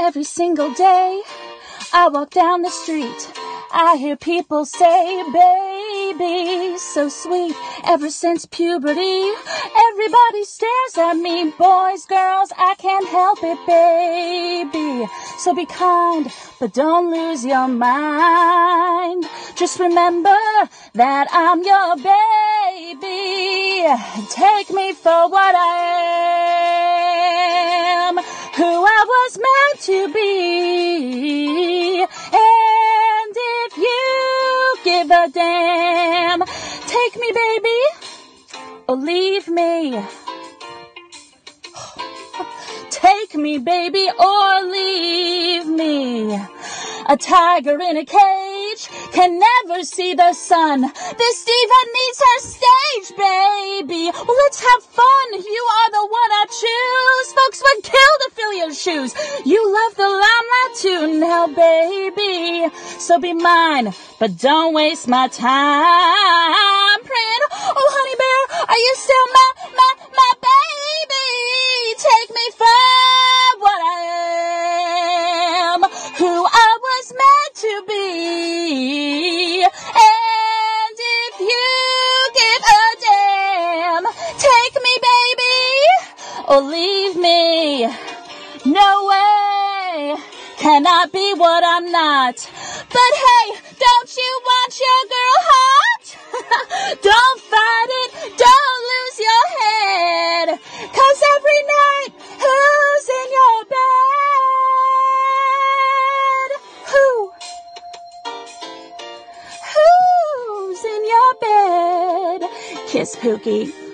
Every single day I walk down the street, I hear people say, baby, so sweet. Ever since puberty, everybody stares at me. Boys, girls, I can't help it, baby. So be kind, but don't lose your mind. Just remember that I'm your baby. Take me for what I am, who I was meant to be. And if you give a damn, take me, baby, or leave me. Take me, baby, or leave me. A tiger in a cage can never see the sun. This diva needs her stage, baby. Well, let's have fun. You are the one I choose. Folks would kill to fill your shoes. You love the limelight too now, baby. So be mine, but don't waste my time praying, oh, honey bear, are you still my baby? Take me for what I am, who I was meant to be. And if you give a damn, take me, baby, or leave me. No way can I be what I'm not. But hey, don't you want your girl hot? Don't fight it, don't lose your head. 'Cause every night, who's in your bed? Who's in your bed? Kiss Pookie.